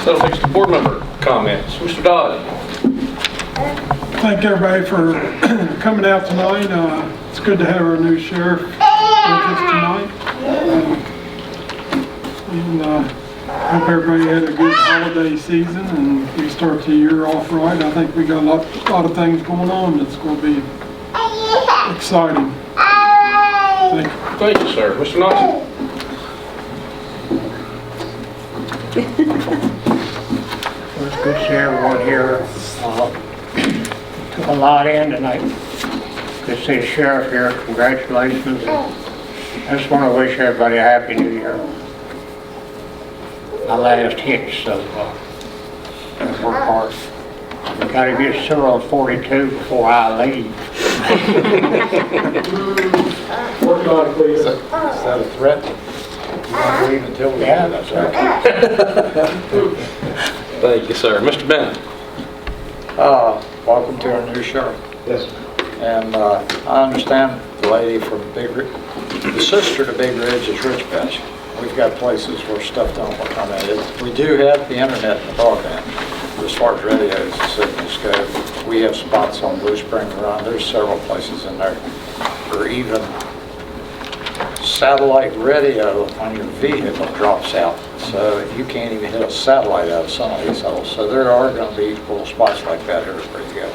That'll takes the board member comments. Mr. Dodd. Thank everybody for coming out tonight. It's good to have our new sheriff with us tonight. Hope everybody had a good holiday season and we start the year off right. I think we got a lot of things going on that's going to be exciting. Thank you. Thank you, sir. Mr. Knox. Well, it's good to see everyone here. Took a lot in tonight. Good to see the sheriff here. Congratulations. I just want to wish everybody a happy new year. My last hitch, so work hard. I've got to get Cyril 42 before I leave. Working on it, please. Is that a threat? You want to leave until we have that, sir? Thank you, sir. Mr. Bennett. Welcome to our new sheriff. Yes. And I understand the lady from Big Ridge, the sister to Big Ridge is Rich Bench. We've got places where stuff don't work on that. We do have the internet and the broadband. As far as radios and signals go, we have spots on Blue Spring Run. There's several places in there. Or even satellite radio on your vehicle drops out. So you can't even hit a satellite out of some of these holes. So there are going to be little spots like that everywhere you go.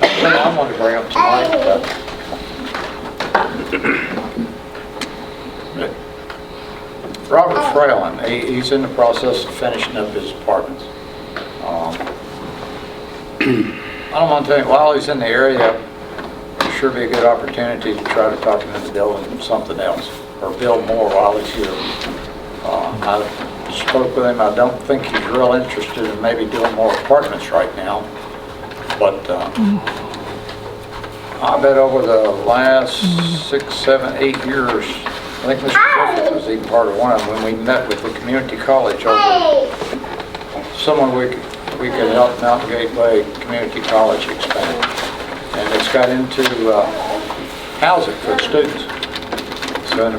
I want to bring up tonight, Robert Fralin, he's in the process of finishing up his apartments. I don't want to tell you, while he's in the area, it'd sure be a good opportunity to try to talk him into building something else, or build more while he's here. I spoke with him. I don't think he's real interested in maybe doing more apartments right now, but I bet over the last 6, 7, 8 years, I think Mr. Griffith was even part of one of them when we met with the community college over someone we could help Mountain Gateway Community College expand. And it's got into housing for the students. So in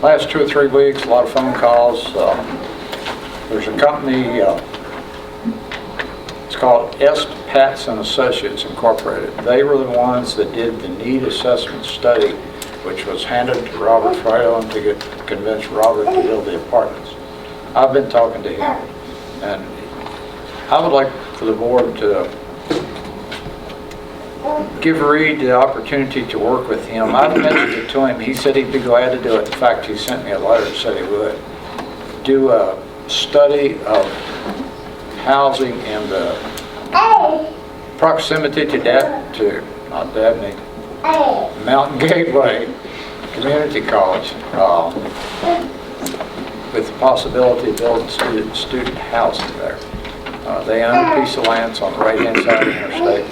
the last 2 or 3 weeks, a lot of phone calls. There's a company, it's called S. Patz and Associates Incorporated. They were the ones that did the need assessment study, which was handed to Robert Fralin to convince Robert to build the apartments. I've been talking to him, and I would like for the board to give Reed the opportunity to work with him. I've mentioned it to him. He said he'd be glad to do it. In fact, he sent me a letter and said he would. Do a study of housing in the proximity to Mountain Gateway Community College, with the possibility of building student housing there. They own a piece of land on the right-hand side of the interstate.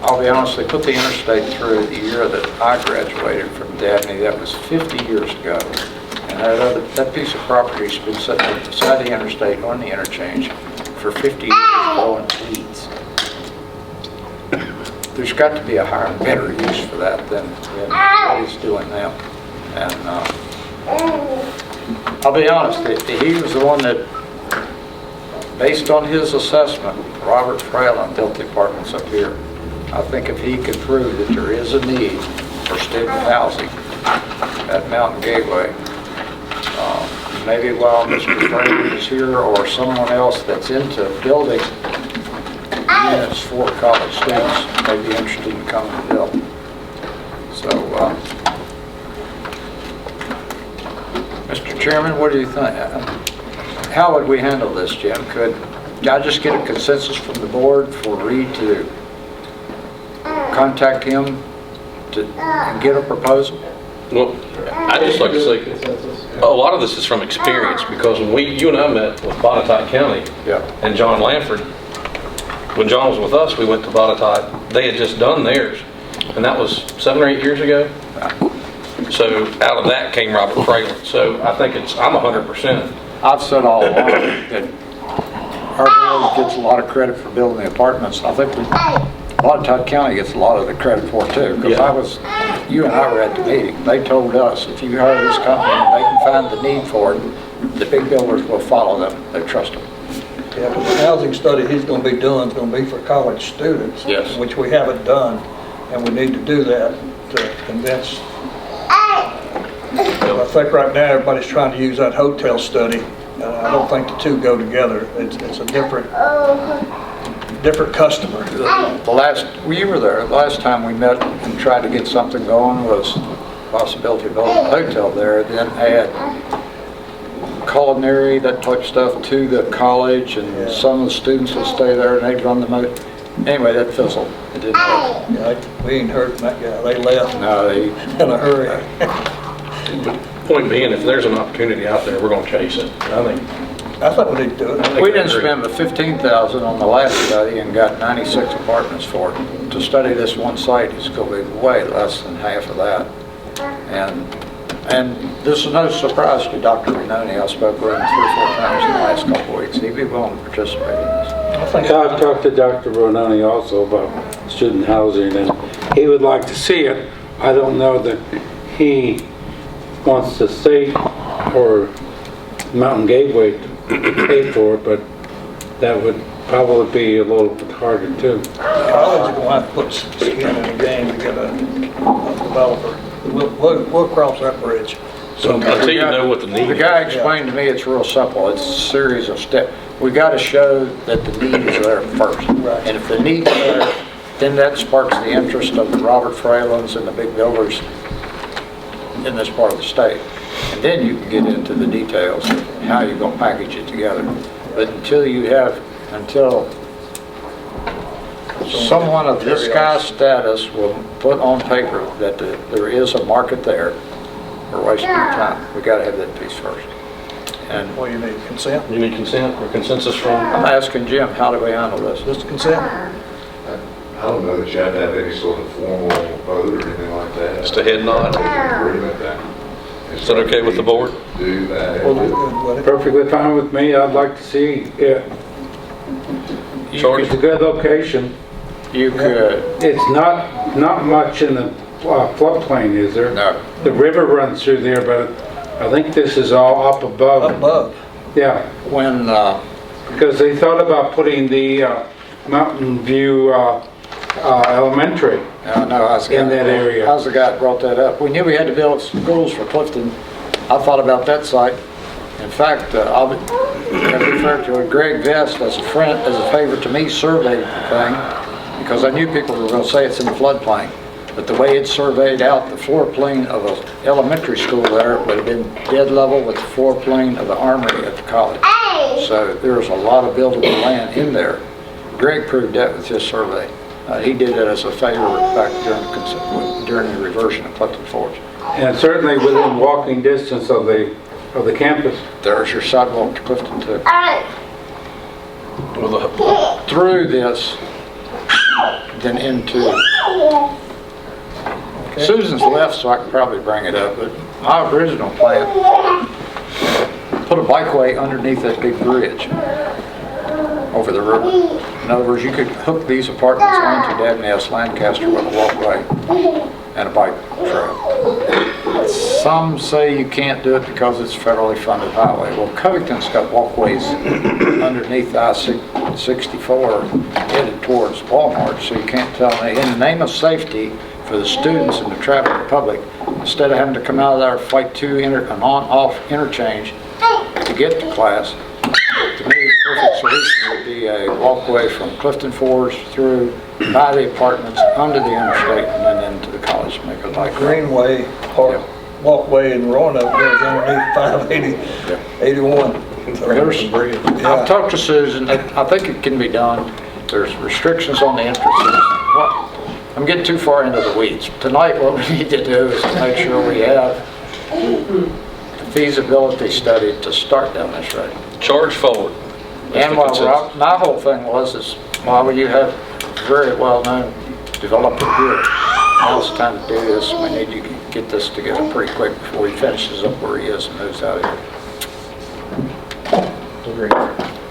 I'll be honest, they put the interstate through the year that I graduated from Dabney. That was 50 years ago. And that piece of property's been sitting beside the interstate on the interchange for 50 years growing weeds. There's got to be a higher and better use for that than what he's doing now. And I'll be honest, he was the one that, based on his assessment, Robert Fralin built the apartments up here. I think if he could prove that there is a need for student housing at Mountain Gateway, maybe while Mr. Fralin is here or someone else that's into building units for college students may be interested in coming to build. So, Mr. Chairman, what do you think? How would we handle this, Jim? Could I just get a consensus from the board for Reed to contact him and get a proposal? Well, I'd just like to say, a lot of this is from experience, because when you and I met with Botetourt County and John Lanford, when John was with us, we went to Botetourt. They had just done theirs, and that was 7 or 8 years ago. So out of that came Robert Fralin. So I think I'm 100%. I've said all along that our board gets a lot of credit for building the apartments. I think Todd County gets a lot of the credit for it too, because you and I were at the meeting. They told us, if you hire this company and they can find the need for it, the big builders will follow them. They trust them. Yeah, but the housing study he's going to be doing is going to be for college students. Yes. Which we haven't done, and we need to do that to convince. I think right now everybody's trying to use that hotel study. I don't think the two go together. It's a different customer. You were there, the last time we met and tried to get something going was possibility of building a hotel there, then add culinary, that type stuff to the college, and some of the students will stay there and they'd run the moat. Anyway, that fizzled. It didn't work. Yeah, we ain't heard from that guy. They left No, in a hurry. Point being, if there's an opportunity out there, we're gonna chase it. I thought we need to do it. we didn't spend the $15,000 on the last study and got 96 apartments for it. To study this one site is going to be way less than half of that. And this is no surprise to Dr. Renoni. I spoke with him 3 or 4 times in the last couple of weeks. He'd be willing to participate in this. I've talked to Dr. Rononi also about student housing, and he would like to see it. I don't know that he wants the state or Mountain Gateway to pay for it, but that would probably be a little bit harder too. College is going to have to put some skin in the game to get a developer. We'll cross that bridge. So until you know what the need is. The guy explained to me it's real simple. It's a series of steps. We got to show that the need is there first. Right. And if the need is there, then that sparks the interest of the Robert Fralins and the big builders in this part of the state. And then you can get into the details of how you're going to package it together. But until someone of this guy's status will put on paper that there is a market there, we're wasting our time. We got to have that piece first. And What do you need, consent? You need consent or consensus from? I'm asking Jim, how do we handle this? Just consent? I don't know that you have to have any sort of formal vote or anything like that. Just a head nod? Agreement that. Is that okay with the board? Do that. Well, good with it. Perfectly fine with me. I'd like to see it. George? It's a good location. You could, It's not much in the floodplain, is there? no. The river runs through there, but I think this is all up above. Above. Yeah, When, because they thought about putting the Mountain View Elementary. no, I was the In guy- that area. I was the guy that brought that up. We knew we had to build schools for Clifton. I thought about that site. In fact, I'll refer to a Greg Vest as a friend, as a favor to me, surveyed the thing, because I knew people were going to say it's in the floodplain. But the way it surveyed out the floor plane of an elementary school there would have been dead level with the floor plane of the armory at the college. So there's a lot of buildable land in there. Greg proved that with his survey. He did it as a favor back during the reversion of Clifton Forge. And certainly within walking distance of the campus. There's your sidewalk to Clifton too. Well, the- Through this, then into. Susan's left, so I can probably bring it up, but my original plan, put a bikeway underneath that big bridge over the river. In other words, you could hook these apartments onto Dabney S. Lancaster with a walkway and a bike trail. Some say you can't do it because it's federally funded highway. Well, Covington's got walkways underneath I-64 headed towards Walmart, so you can't tell me. In the name of safety for the students and the traveling public, instead of having to come out of there, fight an on-off interchange to get to class, to me, the perfect solution would be a walkway from Clifton Forge through by the apartments, under the interstate, and then into the college to make a bike ride. Greenway, Park, walkway in Roanoke goes underneath 581. I've talked to Susan. I think it can be done. There's restrictions on the entrances. I'm getting too far into the weeds. Tonight, what we need to do is to make sure we have the feasibility study to start down this road. Charge forward. That's And the consensus. my whole thing is while you have very well-known developer here, now's the time to do this. We need to get this together pretty quick before he finishes up where he is and moves out of here. Agreed.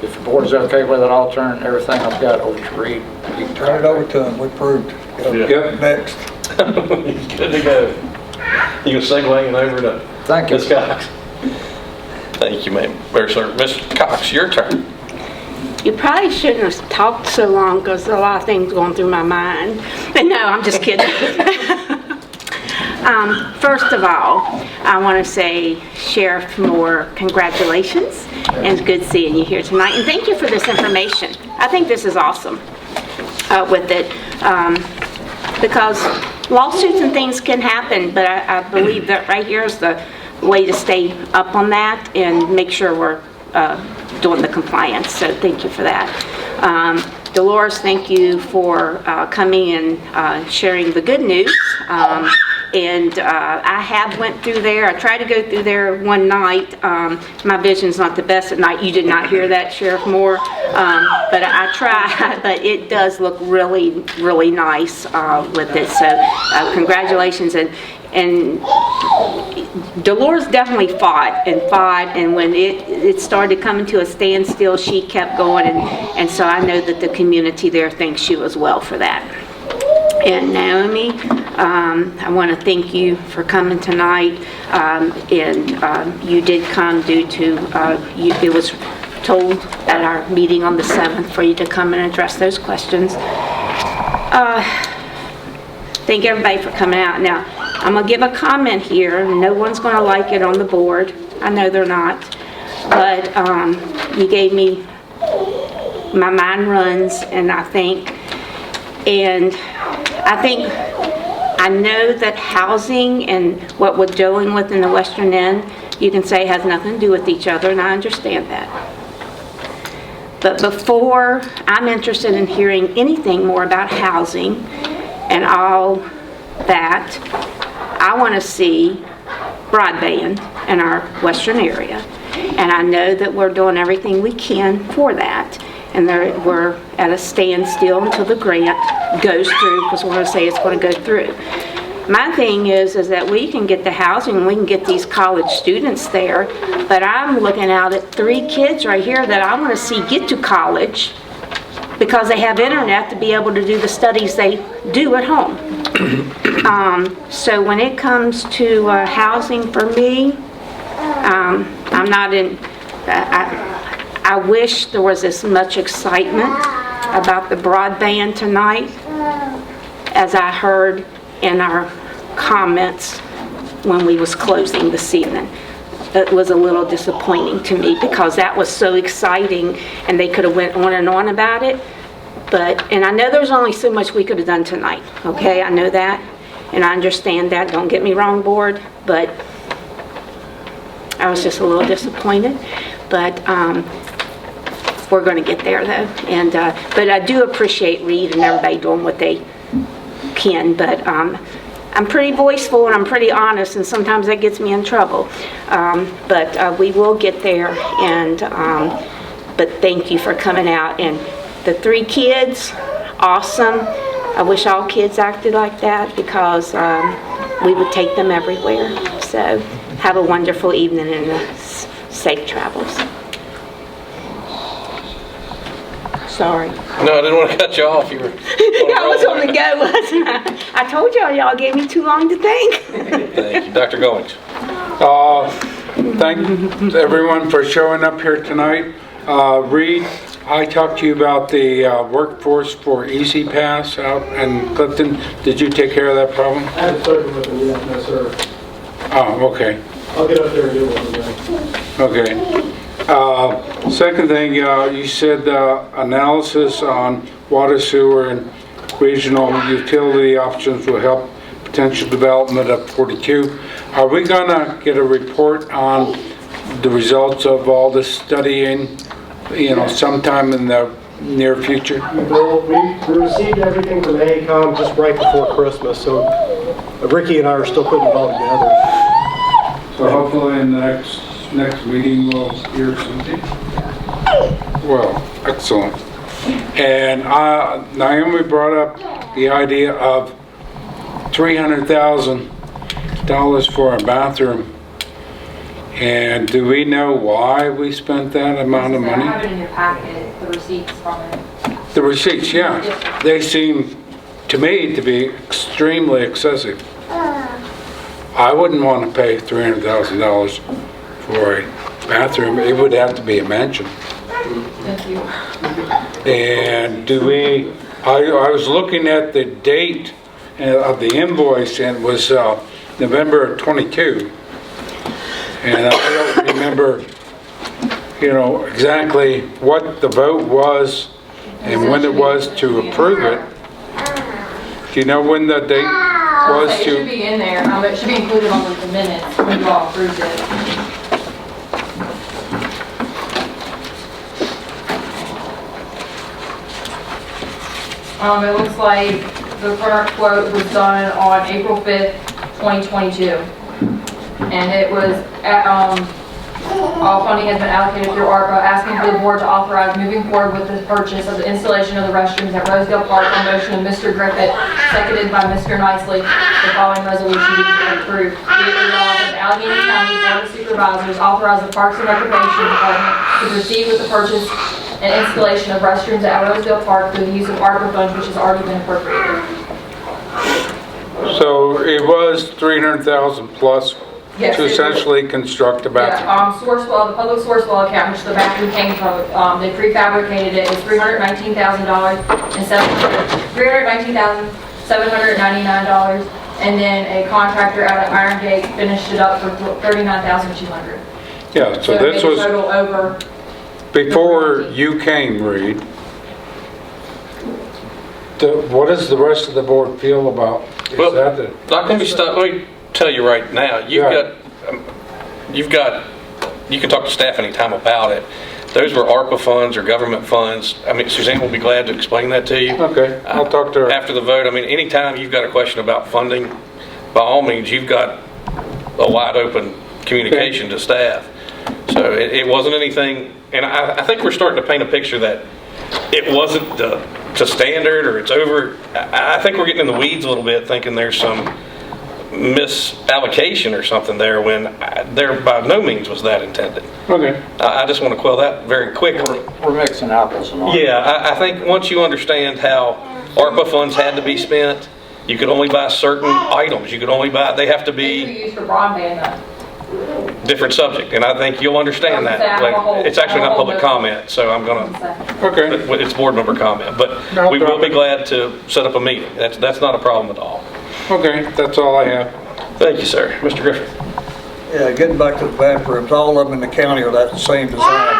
if the board is okay with it, I'll turn everything I've got over to Reed. You can Turn it over to him, we proved. Yep. Next. He's good to go. You can segueing over to Thank you. Ms. Cox. Thank you, ma'am. Or, sir, Ms. Cox, your turn. You probably shouldn't have talked so long because a lot of things going through my mind. But no, I'm just kidding. First of all, I want to say, Sheriff Moore, congratulations, and it's good seeing you here tonight. And thank you for this information. I think this is awesome with it because lawsuits and things can happen, but I believe that right here is the way to stay up on that and make sure we're doing the compliance. So thank you for that. Dolores, thank you for coming and sharing the good news. I have went through there. I tried to go through there one night. My vision's not the best at night. You did not hear that, Sheriff Moore, but I tried. But it does look really, really nice with it. So congratulations. And Dolores definitely fought, and when it started coming to a standstill, she kept going, and so I know that the community there thanks you as well for that. And Naomi, I want to thank you for coming tonight, and you did come due to, it was told at our meeting on the 7th for you to come and address those questions. Thank everybody for coming out. Now, I'm going to give a comment here. No one's going to like it on the board. I know they're not. But you gave me, my mind runs, and I think I know that housing and what we're dealing with in the Western End, you can say has nothing to do with each other, and I understand that. But before I'm interested in hearing anything more about housing and all that, I want to see broadband in our western area. And I know that we're doing everything we can for that. And we're at a standstill until the grant goes through, because we're going to say it's going to go through. My thing is that we can get the housing and we can get these college students there, but I'm looking out at 3 kids right here that I want to see get to college because they have internet to be able to do the studies they do at home. So when it comes to housing for me, I'm not in, I wish there was as much excitement about the broadband tonight as I heard in our comments when we was closing this evening. It was a little disappointing to me because that was so exciting and they could have went on and on about it. And I know there's only so much we could have done tonight, okay? I know that, and I understand that. Don't get me wrong, board, but I was just a little disappointed. But we're going to get there, though. But I do appreciate Reed and everybody doing what they can. But I'm pretty voiceful and I'm pretty honest, and sometimes that gets me in trouble. But we will get there. But thank you for coming out. And the 3 kids, awesome. I wish all kids acted like that because we would take them everywhere. So have a wonderful evening and safe travels. Sorry. No, I didn't want to cut you off. You were. I was on the go, wasn't I? I told y'all gave me too long to think. Thank you, Dr. Goings. Thank everyone for showing up here tonight. Reed, I talked to you about the workforce for Easy Pass out in Clifton. Did you take care of that problem? I haven't started with them yet, no sir. Oh, okay. I'll get up there and do it. Okay. Second thing, you said analysis on water, sewer, and regional utility options will help potential development of 42. Are we gonna get a report on the results of all this studying, sometime in the near future? Well, we received everything from AECOM just right before Christmas, so Ricky and I are still putting it all together. So hopefully in the next meeting we'll hear something. Well, excellent. And Naomi brought up the idea of $300,000 for a bathroom And do we know why we spent that amount of I have money? it in your packet, the receipts from it. The receipts, yeah. They seem, to me, to be extremely excessive. I wouldn't want to pay $300,000 for a bathroom. It would have to be a mansion. Thank you. And do we, I was looking at the date of the invoice, and it was November 22. And I don't remember, exactly what the vote was and when it was to approve it. Do you know when the date was It should to? be in there, it should be included on the minutes when you all approved it. It looks like the current quote was done on April 5th, 2022. And it was, all funding has been allocated through ARPA, asking for the board to authorize moving forward with the purchase of the installation of the restrooms at Rosedale Park on motion of Mr. Griffith, seconded by Mr. Nicely. The following resolution be approved. Be it resolved that the Alleghany County Board of Supervisors authorize the Parks and Recreation Department to proceed with the purchase and installation of restrooms at Rosedale Park through the use of ARPA funds, which has already been appropriated. So it was $300,000 plus Yes, to it was. essentially construct a bathroom. Yeah, the public source well account, which the bathroom came from, they prefabricated it, it's $319,799, and then a contractor out of Iron Gate finished it up for $39,200. Yeah, so it this made a was total over. before you came, Reed. What does the rest of the board feel about? Well, Let me tell you right now, you can talk to staff anytime about it. Those were ARPA funds or government funds. I mean, Suzanne will be glad to explain that to you. Okay, I'll talk to her. After the vote, I mean, anytime you've got a question about funding, by all means, you've got a wide open communication to staff. So it wasn't anything, and I think we're starting to paint a picture that it wasn't to standard or it's over. I think we're getting in the weeds a little bit, thinking there's some misallocation or something there when there by no means was that intended. Okay. I just want to quell that very quickly. We're mixing apples and oranges. Yeah, I think once you understand how ARPA funds had to be spent, you could only buy certain items. You could only buy, they have to They be were used for broadband though. different subject, and I think you'll understand that. Like, it's actually not public comment, so I'm gonna, Okay. it's board member comment, but No we will be problem. glad to set up a meeting. That's not a problem at all. Okay, that's all I have. Thank you, sir. Mr. Griffith. Yeah, getting back to the bathrooms, all of them in the county are that same design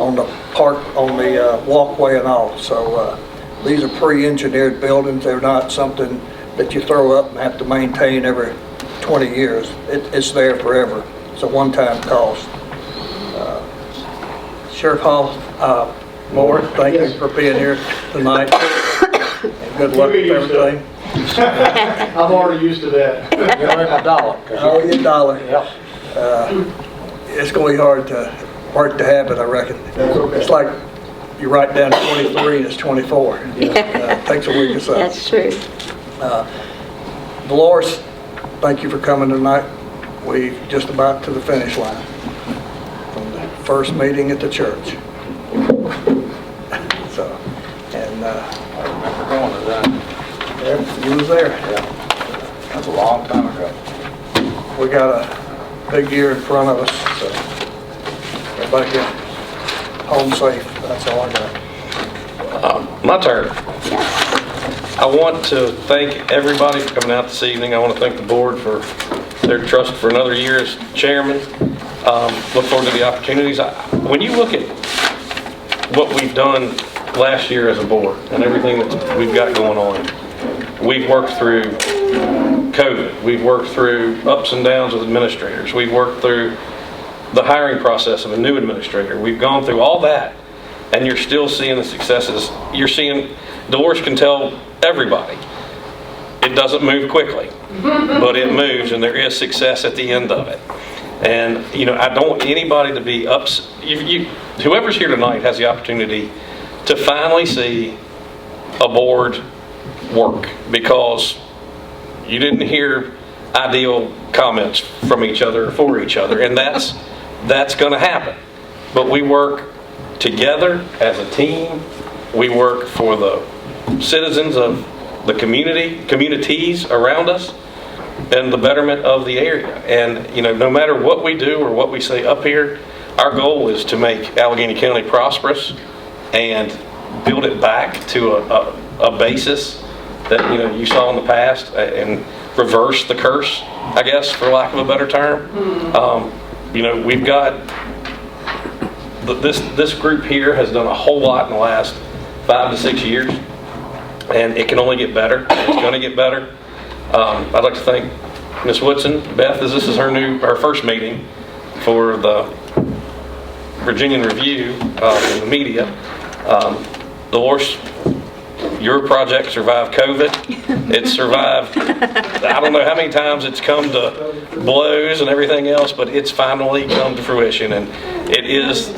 on the park, on the walkway and all. So these are pre-engineered buildings. They're not something that you throw up and have to maintain every 20 years. It's there forever. It's a one-time cost. Sheriff Hall, Moore, thank you for being here tonight. And good luck with everything. I'm already used to that. Give him a dollar. Oh, your dollar. Yep. It's going to be hard to work the habit, I reckon. That's okay. It's like you write down 23 and it's 24. It takes a week or so. That's true. Dolores, thank you for coming tonight. We're just about to the finish line from the first meeting at the church. So, and I remember going to that. you was there. Yeah. That's a long time ago. We got a big year in front of us, so everybody get home safe. That's all I got. My turn. I want to thank everybody for coming out this evening. I want to thank the board for their trust for another year as chairman. Look forward to the opportunities. When you look at what we've done last year as a board and everything that we've got going on, we've worked through COVID. We've worked through ups and downs with administrators. We've worked through the hiring process of a new administrator. We've gone through all that, and you're still seeing the successes. You're seeing, Dolores can tell everybody, it doesn't move quickly, but it moves, and there is success at the end of it. And, I don't want anybody to be upset. Whoever's here tonight has the opportunity to finally see a board work, because you didn't hear ideal comments from each other or for each other, and that's going to happen. But we work together as a team. We work for the citizens of the communities around us, and the betterment of the area. And no matter what we do or what we say up here, our goal is to make Alleghany County prosperous and build it back to a basis that you saw in the past, and reverse the curse, I guess, for lack of a better term. We've got this group here has done a whole lot in the last 5 to 6 years, and it can only get better. It's going to get better. I'd like to thank Ms. Woodson. Beth, as this is her first meeting for the Virginian Review in the media. Dolores, your project survived COVID. It survived, I don't know how many times it's come to blows and everything else, but it's finally come to fruition, and it is.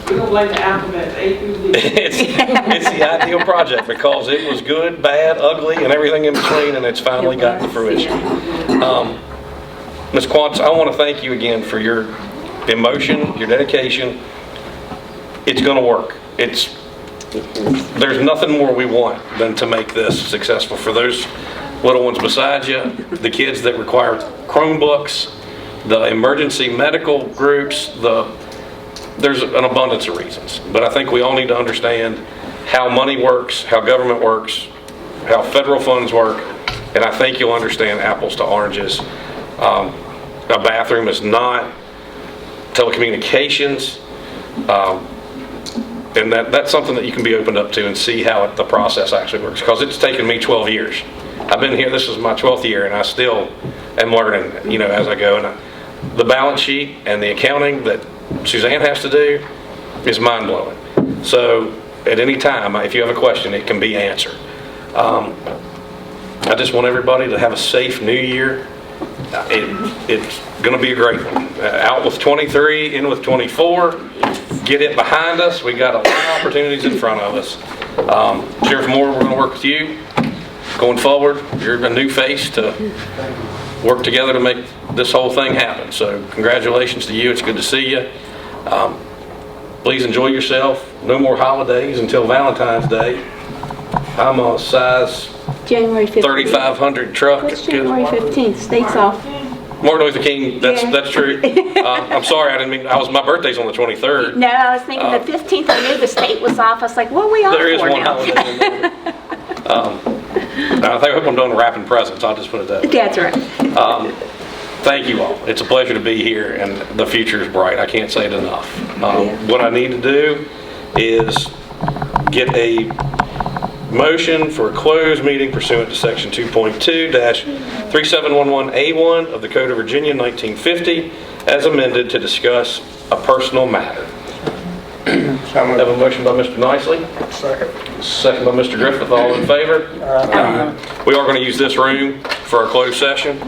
We don't like the alphabet, A through Z. It's the ideal project because it was good, bad, ugly, and everything in between, and it's finally gotten to fruition. Ms. Quantz, I want to thank you again for your emotion, your dedication. It's going to work. There's nothing more we want than to make this successful for those little ones beside you, the kids that require Chromebooks, the emergency medical groups, there's an abundance of reasons. But I think we all need to understand how money works, how government works, how federal funds work, and I think you'll understand apples to oranges. A bathroom is not telecommunications, and that's something that you can be opened up to and see how the process actually works, because it's taken me 12 years. I've been here, this is my 12th year, and I still am learning, as I go. And the balance sheet and the accounting that Suzanne has to do is mind-blowing. So at any time, if you have a question, it can be answered. I just want everybody to have a safe new year. It's going to be a great one. Out with 23, in with 24. Get it behind us. We got a lot of opportunities in front of us. Sheriff Moore, we're going to work with you going forward. You're a new face to work together to make this whole thing happen. So congratulations to you. It's good to see you. Please enjoy yourself. No more holidays until Valentine's Day. I'm a size January 15th. 3,500 truck. What's January 15th? State's off. Martin Luther King, that's true. I'm sorry, I didn't mean, my birthday's on the 23rd. No, I was thinking the 15th. I knew the state was off. I was like, what are we off There is for one now? holiday in there. I hope I'm done wrapping presents. I'll just put it that way. That's right. Thank you all. It's a pleasure to be here, and the future is bright. I can't say it enough. What I need to do is get a motion for a closed meeting pursuant to Section 2.2-3711A1 of the Code of Virginia 1950 as amended to discuss a personal matter. Have a motion by Mr. Nicely. Second by Mr. Griffith. All in favor? We are going to use this room for our closed session.